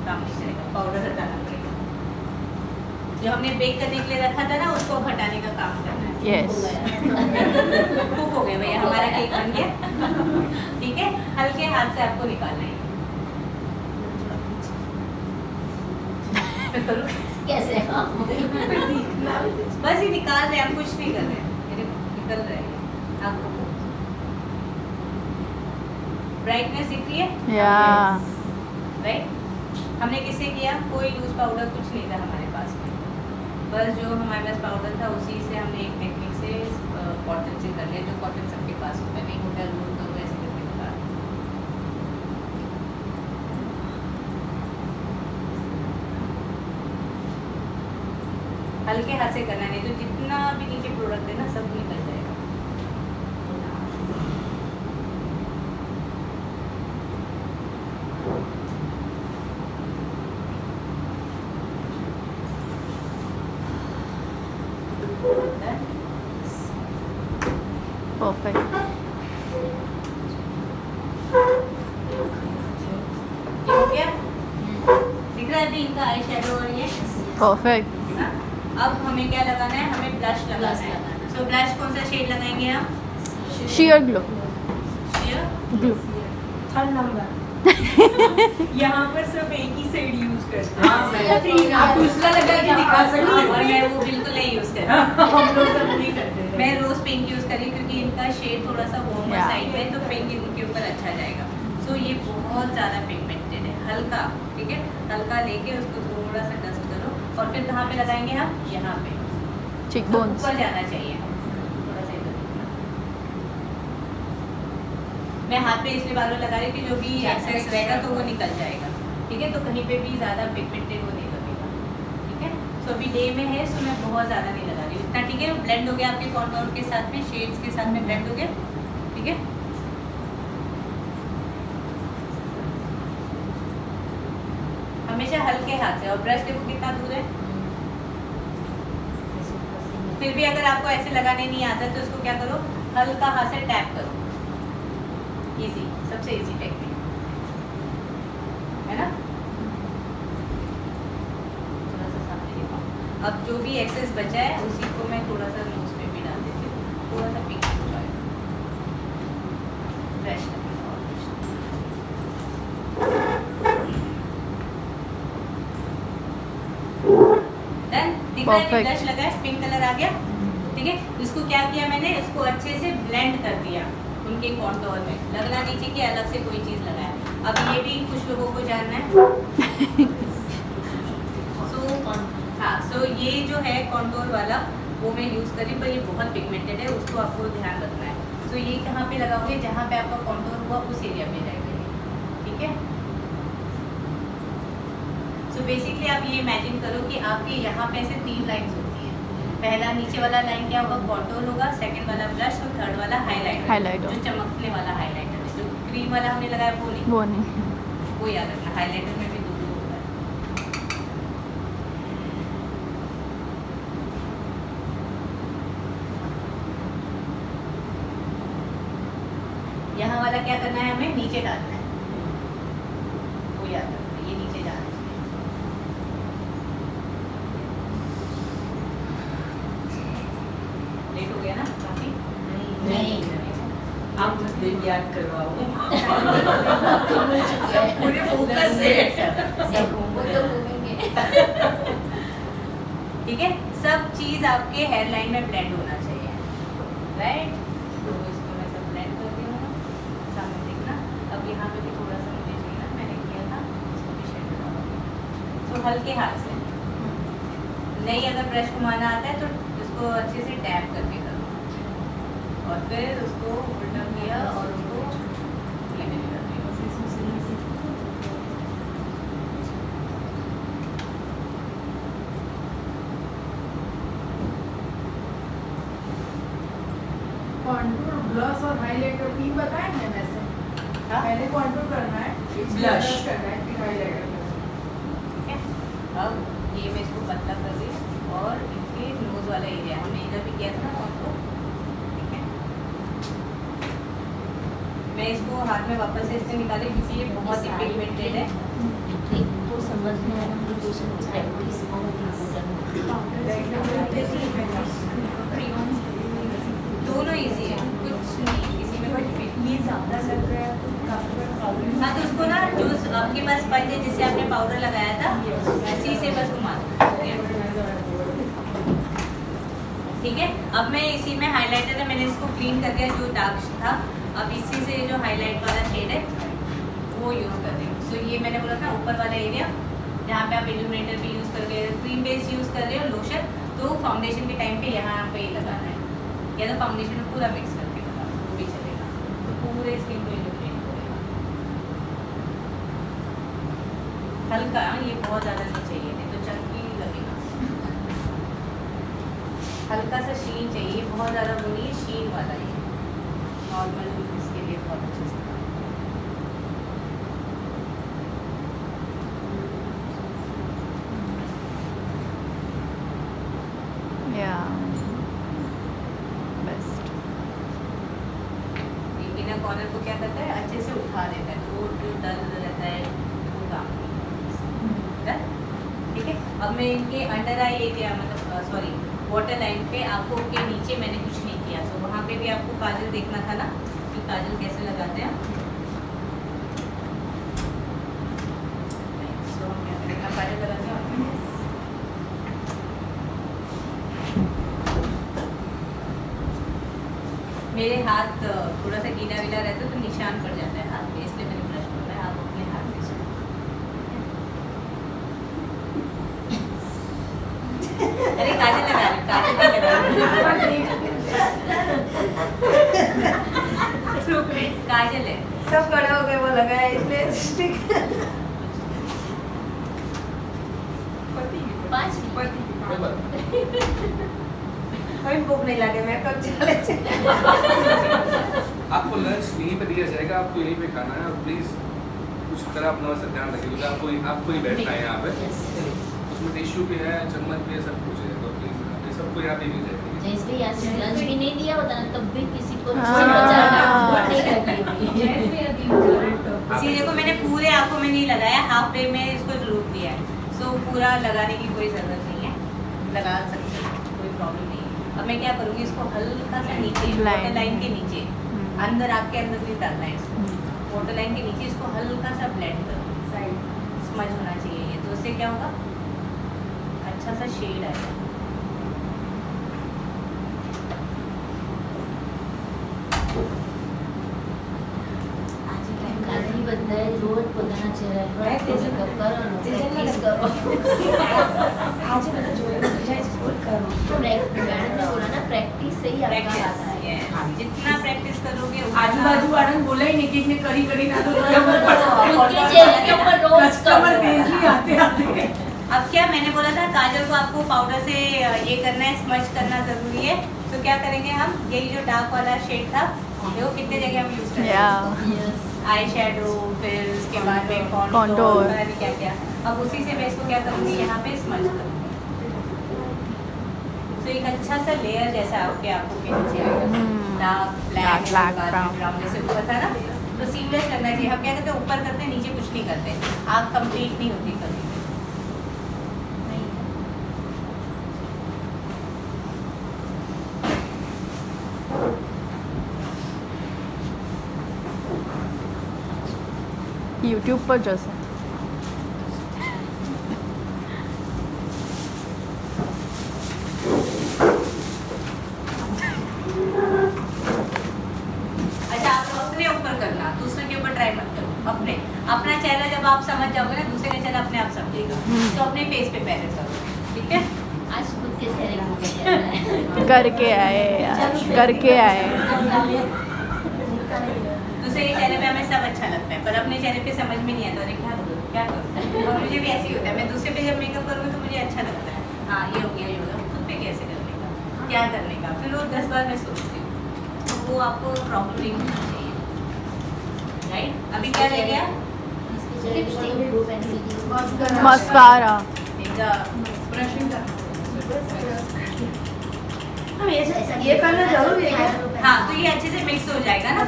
काम नहीं करेगा, पाउडर हटाना पड़ेगा। जो हमने बेक करने के लिए रखा था ना, उसको हटाने का काम करना है। Yes. कुक हो गया भैया, हमारा केक बन गया, ठीक है। हल्के हाथ से आपको निकालना है, कैसे बस ये निकाल रहे हैं, हम कुछ नहीं कर रहे हैं, मेरे निकल रहे हैं। आपको ब्राइटनेस दिख रही है, Yeah. राइट। हमने किससे किया, कोई लूज पाउडर कुछ नहीं था हमारे पास में, बस जो हमारे पास पाउडर था उसी से हमने एक टेक्निक से कॉटन से कर लिया, जो कॉटन सबके पास होता नहीं होता, रूल तो वैसे करके निकाल। हल्के हाथ से करना, नहीं तो जितना भी नीचे प्रोडक्ट है ना सब निकल जाएगा। Perfect. ये हो गया, दिख रहा है अभी इनका आई शेडो और ये। Perfect. हाँ? अब हमें क्या लगाना है, हमें ब्लश लगाना Blush है। लगाना है। सो ब्लश कौन सा शेड लगाएंगे हम, Sheer glow. Share. Glue. Third number यहाँ पर सिर्फ एक ही शेड यूज करते हाँ, मैं- आप दूसरा लगा के दिखा सकते और हो। मैं वो बिल्कुल नहीं यूज कर रही, हम लोग सब नहीं करते थे। मैं रोज पिंक यूज कर रही हूँ, क्योंकि इनका शेड थोड़ा सा वार्मर Yeah. साइड में है, तो पिंक इनके ऊपर अच्छा जाएगा। सो ये बहुत ज़्यादा पिगमेंटेड है, हल्का, ठीक है, हल्का लेके उसको थोड़ा सा डस्ट करो, और फिर कहाँ पे लगाएंगे हम, यहाँ पे, Cheekbones. ऊपर जाना चाहिए, थोड़ा सा इधर। मैं हाथ पे इसलिए बालों लगा रही थी, जो भी एक्सेस रहेगा तो वो निकल जाएगा, ठीक है, तो कहीं पे भी ज़्यादा पिगमेंटेड वो नहीं लगेगा, ठीक है। सो अभी डे में है, सो मैं बहुत ज़्यादा नहीं लगा रही हूँ, इतना ठीक है, ब्लेंड हो गया आपके कॉन्टोर के साथ में, शेड्स के साथ में ब्लेंड हो गया, ठीक है। हमेशा हल्के हाथ से, और ब्रश देखो कितना दूर है, फिर भी अगर आपको ऐसे लगाने नहीं आता तो उसको क्या करो, हल्का हाथ से टैप करो। इजी, सबसे इजी टेक्निक है ना। थोड़ा सा सामने दिखाओ। अब जो भी एक्सेस बचा है उसी को मैं थोड़ा सा नोज पे भी डाल देती हूँ, थोड़ा सा पिंक हो जाएगा, फ्रेश लगेगा और कुछ नहीं। डन, दिख रहा है कि Perfect. ब्लश लगा है, पिंक कलर आ गया। ठीक है, इसको क्या किया मैंने, इसको अच्छे से ब्लेंड कर दिया उनके कॉन्टोर में। लगना नहीं चाहिए कि अलग से कोई चीज़ लगाए। अब ये भी कुछ लोगों को जानना है। सो ये जो है कॉन्टोर वाला वो मैं यूज़ करी, पर ये बहुत पिगमेंटेड है, उसको आपको ध्यान रखना है। सो ये कहाँ पे लगाओगे, जहाँ पे आपका कॉन्टोर हुआ उस एरिया पे जाएगा ये। ठीक है, सो बेसिकली आप ये इमेजिन करो कि आपके यहाँ पे ऐसे 3 लाइन्स होती हैं। पहला नीचे वाला लाइन क्या होगा, कॉन्टोर होगा, सेकंड वाला ब्लश और थर्ड वाला हाईलाइटर। Highlighter. जो चमकने वाला हाईलाइटर है, जो क्रीम वाला हमने लगाया वो नहीं, वो नहीं। वो याद रखना। हाईलाइटर में भी 2 होता है। यहाँ वाला क्या करना है, हमें नीचे डालना है, वो याद रखना, ये नीचे जाना चाहिए। लेट हो गया ना काफी? नहीं। आप मुझे दिन याद करवाओ। पूरे फोकस से ठीक है, सब चीज आपके हेयर लाइन में ब्लेंड होना चाहिए, राइट। तो इसको मैं सब ब्लेंड कर दी हूँ, सामने देखना। अब यहाँ पे भी थोड़ा सा मुझे चाहिए ना, मैंने किया था, इसको भी शेड लगाऊंगी। तो हल्के हाथ से, नहीं अगर ब्रश घुमाना आता है तो इसको अच्छे से टैप करके करो, और फिर उसको उल्टा किया और उसको लेवल कर दिया। कॉन्टूर, ब्लश और हाइलाइटर 3 बताए हैं वैसे। हाँ? पहले कॉन्टूर करना है, फिर Blush. करना है, फिर हाइलाइटर करना है। ठीक है, अब ये मैं इसको पतला कर दी और इनके नोज वाला एरिया हमने इधर भी किया था ना आपको। ठीक है, मैं इसको हाथ में वापस से इससे निकाले क्योंकि ये बहुत ही पिगमेंटेड है। ट्रिक को समझने और एप्लीकेशन की प्रैक्टिस बहुत दोनों इजी है, कुछ नहीं किसी में कुछ भी। ये ज़्यादा लग रहा है तो काफ़ी बार प्रॉब्लम। हाँ, तो उसको ना जो आपके पास स्पंज है जिससे आपने पाउडर लगाया था, इसी से बस घुमा दो, हो गया। ठीक है, अब मैं इसी में हाइलाइटर है, मैंने इसको क्लीन कर दिया जो डार्क था। अब इसी से जो हाईलाइट वाला शेड है वो यूज़ कर रही हूँ। सो ये मैंने बोला था ऊपर वाला एरिया जहाँ पे आप इल्यूमिनेटर भी यूज़ कर रहे हो, क्रीम बेस यूज़ कर रहे हो, लोशन, तो फाउंडेशन के टाइम पे यहाँ पे ही लगाना है, या तो फाउंडेशन में पूरा मिक्स करके लगाना, वो भी चलेगा, तो पूरे स्किन को इल्यूमिनेट करेगा। हल्का, ये बहुत ज़्यादा नहीं चाहिए, नहीं तो चमकी लगेगा। हल्का सा शीन चाहिए, बहुत ज़्यादा वो नहीं, शीन वाला ही नॉर्मल इसके लिए बहुत अच्छे से। Yeah. Best. ये बिना कॉर्नर को क्या करता है, अच्छे से उठा देता है, तो वो जो डल रहता है वो काम नहीं। ठीक है, अब मैं इनके अंडर आई एरिया मतलब सॉरी वाटर लाइन पे आंखों के नीचे मैंने कुछ नहीं किया, तो वहाँ पे भी आपको काजल देखना था ना कि काजल कैसे लगाते हैं। सो हम क्या करेंगे, आप काजल लगाते हैं। मेरे हाथ थोड़ा सा गीला वीला रहता है तो निशान पड़ जाता है हाथ पे, इसलिए मैंने ब्रश पकड़ा है। आप अपने हाथ से अरे काजल लगा रहे, काजल नहीं लगा रहे। काजल है, सब खड़े हो गए, वो लगा है इसलिए स्टिक। 5 कोई भूख नहीं लगे, मैं कब चले से। आपको लंच यहीं पे दिया जाएगा, आपको यहीं पे खाना है। और प्लीज़ कुछ तरह अपना वैसे ध्यान रखिए, क्योंकि आपको ही बैठना है यहाँ पे। उसमें टिश्यू भी है, चम्मच भी है, सब कुछ है, तो प्लीज़ ये सबको यहाँ पे भी जाएगी। जैसे भी आज लंच भी नहीं दिया होता ना तब भी किसी को हाँ। सी देखो मैंने पूरे आंखों में नहीं लगाया, हाफ वे में इसको जरूर दिया है। सो पूरा लगाने की कोई ज़रूरत नहीं है, लगा सकते हैं, कोई प्रॉब्लम नहीं है। अब मैं क्या करूँगी, इसको हल्का सा नीचे वाटर लाइन के नीचे, अंदर आग के अंदर नहीं डालना है इसको, वाटर लाइन के नीचे इसको हल्का सा ब्लेंड करो, स्मज होना चाहिए ये, तो उससे क्या होगा, अच्छा सा शेड आएगा। કાલથી બધાએ રોજ પોતાના ચહેરા પર મેકઅપ કરો ને પ્રેક્ટિસ કરો આજે બધા જોડે જાય સ્કૂલ કરો मैडम ने बोला ना प्रैक्टिस से ही आपका प्रैक्टिस, आता है yes. जितना प्रैक्टिस करोगे आजू-बाजू वालों बोला ही नहीं कि इसने करी ना तो उनके चेहरे के ऊपर रोज कस्टमर बेजली आते अब क्या मैंने बोला था, काजल को आपको पाउडर से ये करना है, स्मज करना जरूरी है। तो क्या करेंगे हम, यही जो डार्क वाला शेड था वो कितने जगह हम यूज करते Yeah. हैं, आई शेडो, फिर उसके बाद में Contour. कॉन्टोर, क्या क्या। अब उसी से मैं इसको क्या करूँगी, यहाँ पे स्मज करूँगी, तो एक अच्छा सा लेयर जैसा आपके आंखों के नीचे आएगा, dark Dark, black, brown. Brown जैसे ऊपर था ना, तो सीमलेस लगना चाहिए। हम क्या करते हैं, ऊपर करते हैं, नीचे कुछ नहीं करते, आँख कंप्लीट नहीं होती कभी। यूट्यूब पर जैसे अच्छा, आप अपने ऊपर करना, दूसरे के ऊपर ट्राई मत करो। अपना चेहरा जब आप समझ जाओगे ना, दूसरे का चेहरा अपने आप समझेगा, तो अपने फेस पे पहले करो, ठीक है। आज खुद के चेहरे को क्या कहना है करके आए यार, करके आए। दूसरे के चेहरे पे हमें सब अच्छा लगता है, पर अपने चेहरे पे समझ में नहीं आता, अरे क्या करूँ क्या करूँ। और मुझे भी ऐसे ही होता है, मैं दूसरे पे जब मेकअप करूँगी तो मुझे अच्छा लगता है, हाँ ये हो गया, ये हो गया, खुद पे कैसे करने का, क्या करने का, फिर वो 10 बार मैं सोचती हूँ, तो वो आपको प्रॉब्लम नहीं होना चाहिए, राइट। अभी क्या रह गया, lipstick blue pencil mascara. Brushing का। हम ये करना जरूरी है क्या? हाँ, तो ये अच्छे से मिक्स हो जाएगा ना,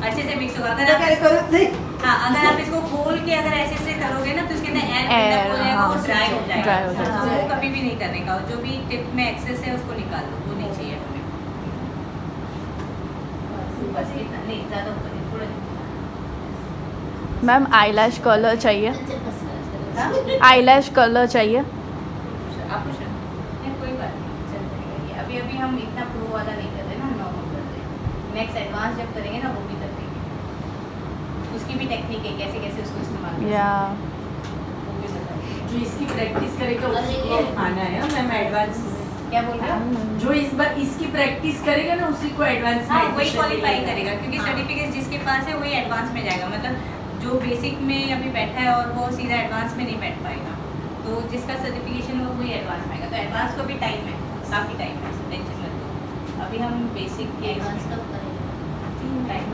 अच्छे से मिक्स होगा। अगर क्या आप करो नहीं हाँ, अगर आप इसको खोल के अगर ऐसे करोगे ना, तो इसके अंदर एयर Air, हो जाएगा, हाँ, वो ड्राई हो जाएगा। dry हो जाएगा। तो वो कभी भी नहीं करने का, जो भी टिप में एक्सेस है उसको निकाल दो, वो नहीं चाहिए हमें। बस इतना नहीं, ज़्यादा ऊपर नहीं, थोड़ा मैम आईलैश कलर चाहिए, हाँ? आईलैश कलर चाहिए। आप कुछ नहीं, कोई बात नहीं, चल जाएगा ये। अभी अभी हम इतना प्रो वाला नहीं कर रहे ना, हम नॉर्मल कर रहे हैं। नेक्स्ट एडवांस जब करेंगे ना, वो भी कर देंगे, उसकी भी टेक्निक है, कैसे कैसे उसको इस्तेमाल करना है, या वो भी बता देंगे। जो इसकी प्रैक्टिस करेगा उसको आना है मैम एडवांस क्या बोल रहे हो? जो इस बार इसकी प्रैक्टिस करेगा ना उसी को एडवांस हाँ, वही क्वालिफाई करेगा, क्योंकि सर्टिफिकेट जिसके पास है वही एडवांस में जाएगा। मतलब जो बेसिक में अभी बैठा है और वो सीधा एडवांस में नहीं बैठ पाएगा, तो जिसका सर्टिफिकेशन है वही एडवांस में आएगा। तो एडवांस को भी टाइम है, काफ़ी टाइम है, टेंशन मत लो। अभी हम बेसिक के एडवांस कब करेंगे टाइम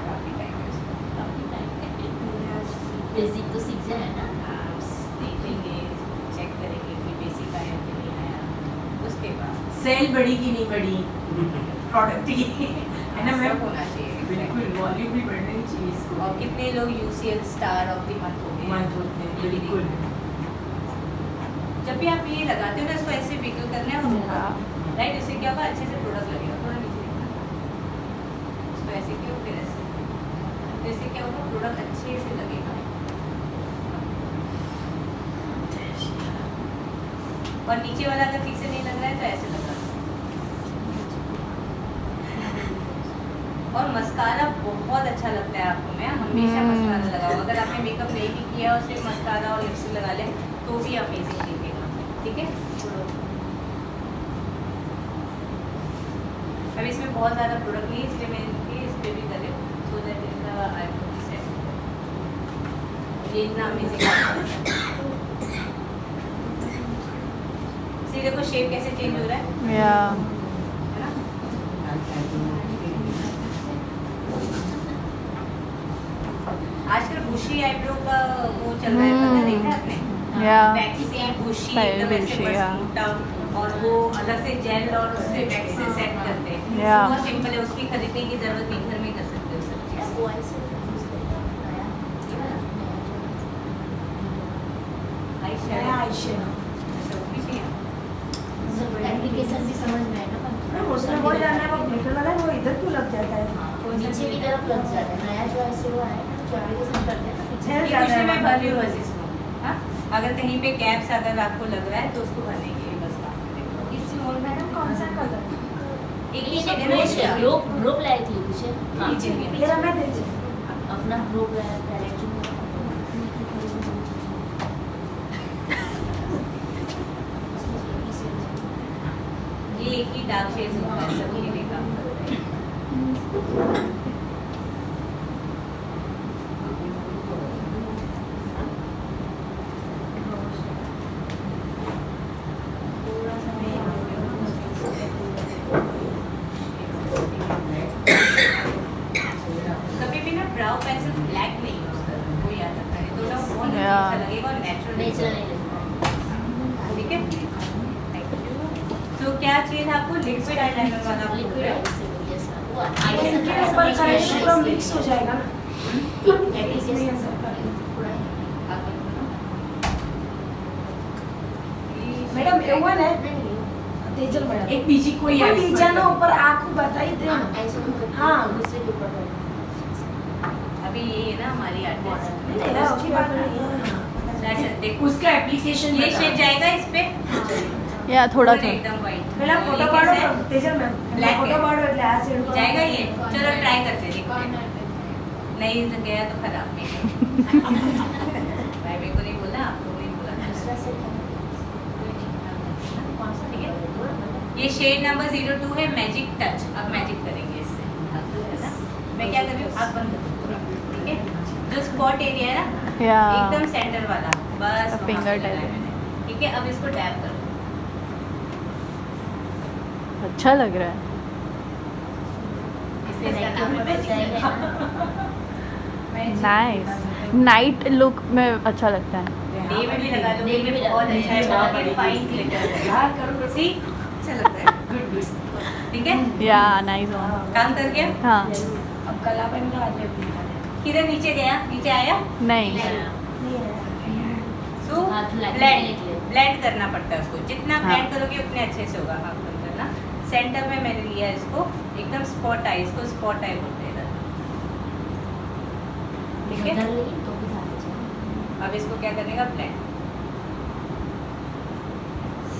काफ़ी टाइम है उसको। काफी टाइम बेसिक तो सीख जाए ना हाँ, देखेंगे, चेक करेंगे कि बेसिक आया कि नहीं आया, उसके बाद सेल बढ़ी कि नहीं बढ़ी प्रोडक्ट की है ना सब मैम होना चाहिए। बिल्कुल वॉल्यूम भी बढ़नी चाहिए इसको और कितने लोग UCL star of the month हो गए मंथ होते हैं बिल्कुल जब भी आप ये लगाते हो ना, इसको ऐसे विगल करना है और राइट, इससे क्या होगा, अच्छे से प्रोडक्ट लगेगा। थोड़ा नीचे देखना, इसको ऐसे किया फिर ऐसे, तो इससे क्या होगा, प्रोडक्ट अच्छे से लगेगा। और नीचे वाला अगर ठीक से नहीं लग रहा है तो ऐसे लगा। और मस्कारा बहुत अच्छा लगता है आपको, मैं हमेशा मस्कारा लगाऊँ। अगर आपने मेकअप नहीं भी किया और सिर्फ मस्कारा और लिपस्टिक लगा ले तो भी अमेजिंग दिखेगा, ठीक है। अब इसमें बहुत ज़्यादा प्रोडक्ट नहीं है, इसलिए मैं इस पर भी कर रही हूँ, सो दैट इनका आईब्रो भी सेट हो जाए। ये इतना अमेजिंग है। देखो शेप कैसे चेंज हो रहा है, या है ना। आजकल बुशी आईब्रो का वो चल रहा है, पता देखा है आपने? Yeah. वैक्सी बुशी Very एकदम ऐसे bushy, बस yeah. टूटा, और वो अलग से जेल और उससे वैक्स से सेट करते हैं। Yeah. बहुत सिंपल है, उसकी खरीदने की जरूरत नहीं, घर में कर सकते हो सब चीज़। वो ऐसे यूज करेगा नया आई नया आयुष्य अच्छा, वो भी चाहिए। एप्लीकेशन भी समझ में आएगा मैम उसमें वो जानना है, वो मीटर वाला है, वो इधर क्यों लग जाता है? नीचे की तरफ लग जाता है। नया जो ऐसे हुआ है ना, जो एप्लीकेशन करते हैं ना पीछे झेल ये जाता कुछ है नहीं, मैं वहाँ भर पर। रही हूँ बस इसको। हाँ, अगर कहीं पे गैप्स अगर आपको लग रहा है तो उसको भरने के लिए बस काम करेंगे। मैडम कौन सा कलर? एक ही ये शेड है तो ना ब्रो इसका? ब्रो ब्लैक लिखे नीचे भी है। मेरा मैं दीजिए। अपना ब्रो ब्लैक जो ये एक ही डार्क शेड्स होता है, सब ये भी काम करते हैं। कभी भी ना ब्राउ पेंसिल ब्लैक नहीं यूज करना, वो याद रखना है, तो ना बहुत Yeah. अच्छा लगेगा और नेचुरल नेचुरल नहीं लगता ठीक है। Thank you. तो क्या चाहिए था आपको? लिक्विड आईलाइनर वाला आपको लिक्विड है? है इससे बढ़िया सा वो इनके ऊपर करेंगे तो पूरा मिक्स हो जाएगा ना। मैडम एवन है तेजल मैडम एक बीजी कोई है इस बीजा पर। ना ऊपर आँख बताई दे। हाँ। दूसरे के ऊपर अभी ये है ना हमारी आर्टिस्ट। नहीं ना उसकी बात नहीं है। अच्छा देखो, उसका एप्लीकेशन ये शेड जाएगा इस पे या थोड़ा फुल था एकदम व्हाइट। पहला फोटो पाड़ो तेजल मैम Black फोटो है। पाड़ो એટલે આ શેડ પર जाएगा ये? चलो ट्राई करते हैं, देखते हैं। नहीं तो गया तो खराब नहीं। भाई मेरे को नहीं बोला, आपको नहीं बोला। दूसरा सेट ठीक है? ये शेड नंबर 02 है, मैजिक टच। अब मैजिक करेंगे इससे, है ना? मैं क्या कर रही हूँ, आप बंद करो पूरा, ठीक है? जो स्पॉट एरिया है ना, या एकदम सेंटर वाला, बस वहाँ Finger पे type. लगाया मैंने। ठीक है, अब इसको टैप करो। अच्छा लग रहा है इसका नाम है magic touch. Nice night look में अच्छा लगता है डे में भी लगा लो, Day में भी बहुत लगा- अच्छा है, बहुत ही फाइन ग्लिटर है। सी अच्छा लगता है, गुड गुड। ठीक है, या नाइस काम कर गया। हाँ अब कला पेन का आज भी किधर नीचे गया, नीचे आया नहीं नहीं है। सो हाथ लगा ब्लेंड के लिए। ब्लेंड करना पड़ता है उसको, जितना हाँ। ब्लेंड करोगे उतने अच्छे से होगा। हाथ बंद करना। सेंटर में मैंने लिया है इसको, एकदम स्पॉट आई, इसको स्पॉट आई बोलते हैं इधर। ठीक है, उधर लेकिन तो भी धागे जाए अब इसको क्या करने का, ब्लेंड।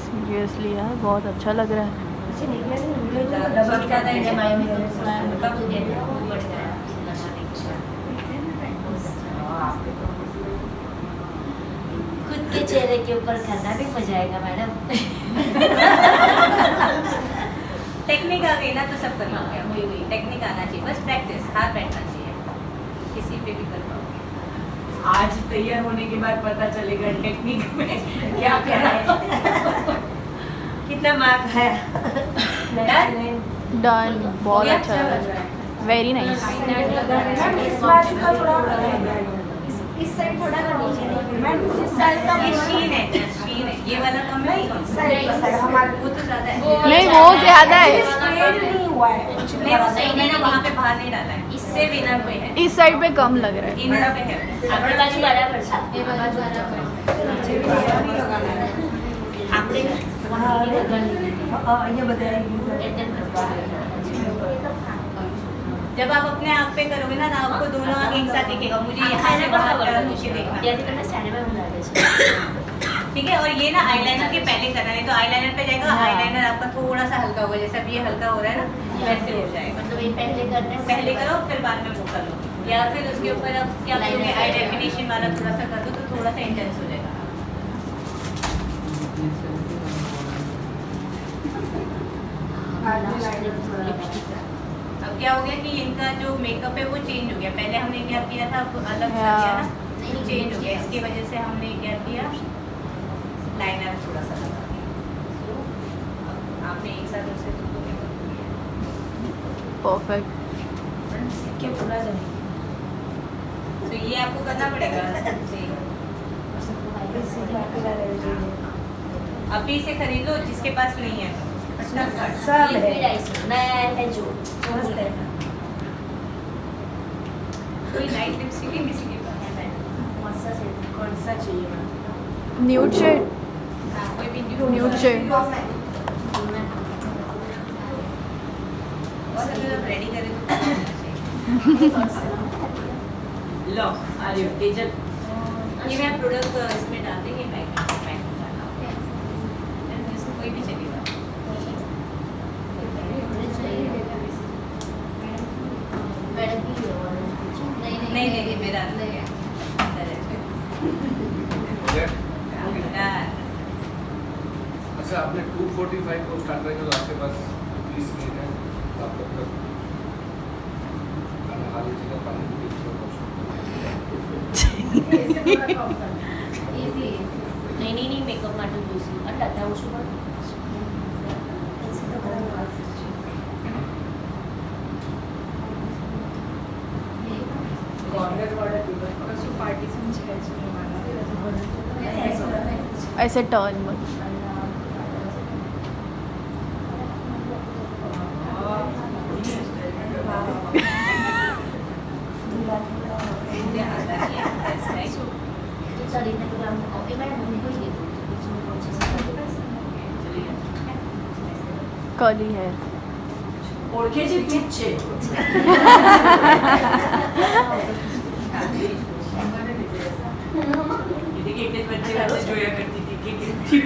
सीरियसली यार बहुत अच्छा लग रहा है अच्छे निकले नहीं वीडियो तो डबल ज़्यादा कर ही देंगे जमाई माय में में कब तो गया वो वो बढ़ बढ़ गया गया। खुद के चेहरे के ऊपर करना भी मजा आएगा मैडम टेक्निक आ गई ना तो सब करना हो गया। वही, वही। टेक्निक आना चाहिए, बस प्रैक्टिस, हाथ बैठना चाहिए, किसी पे भी कर पाओगे। आज तैयार होने के बाद पता चलेगा टेक्निक में क्या करा है। कितना मार्क है? नहीं डन बहुत गया? अच्छा लग रहा है वेरी नाइस मैम इस बाजू का थोड़ा इस साइड थोड़ा ना नीचे मैम इस साइड का ये शीन है, शीन है, ये वाला कम है, इस साइड हमारे वो तो ज्यादा है। नहीं वो ज्यादा है स्प्रेड नहीं हुआ है नहीं वो सही मैंने वहाँ पे बाहर नहीं डाला है, इससे विनर पे है, इस साइड पे कम लग रहा है इनर पे है। આપણે બાજુ બરાબર છે એ બાજુ આપણે हाँ ये बताइए એટલે जब आप अपने आप पे करोगे ना तो आपको दोनों आगे एक साथ दिखेगा। मुझे यहाँ से बाहर तरह नीचे देखना, ત્યાંથી તમને સાડીમાં હું લાગે છે ठीक है। और ये ना आईलाइनर के पहले करना है, तो आईलाइनर पे जाएगा, हाँ। आईलाइनर आपका थोड़ा सा हल्का होगा, जैसे अभी ये हल्का हो रहा है ना वैसे हो जाएगा। मतलब ये पहले करने से पहले करो फिर बाद में वो कर लो, या फिर उसके ऊपर अब क्या करोगे, आई डेफिनेशन वाला थोड़ा सा कर दो तो थोड़ा सा इंटेंस हो जाएगा। अब क्या हो गया कि इनका जो मेकअप है वो चेंज हो गया, पहले हमने क्या किया था अब अलग सा किया ना, तो चेंज हो गया, इसकी वजह से हमने क्या किया, लाइनर थोड़ा सा लगा दिया। So, अब आपने एक साथ उसे दो मेकअप किया, परफेक्ट सिक्के पूरा जाएंगे तो ये आपको करना पड़ेगा। से अभी से खरीद लो जिसके पास नहीं है तो। सब है। मैं है जो मस्त है। कोई नाइट लिपस्टिक है किसी के पास? कौन सा से कौन सा चाहिए मैम? न्यूड शेड कोई भी न्यूड शेड और अगर आप रेडी करें तो क्या करना चाहिए? लो आ रही हो तेजल। ये मैं प्रोडक्ट इसमें डाल देंगे पैक करना इसमें कोई भी चलेगा। मैडम की नहीं नहीं नहीं मेरा अंदर है। अच्छा आपने 245 को स्टार्ट करेंगे तो आपके पास 20 मिनट है तो आप तब तक खाना खा लीजिएगा पानी पी लीजिएगा। नहीं मेकअप માટે જોઈશું અને અત્યારે શું કરું कॉर्नर वाला टेबल કશું પાર્ટીશન છે જ નહીં મારા. ऐसे टर्न में શરીરને બધું આમ ઓકે મેડમ મને કોઈ દીધું कर्ली हेयर ઓળખે છે તું જ છે देखिए एक दिन बच्चे जोया करती थी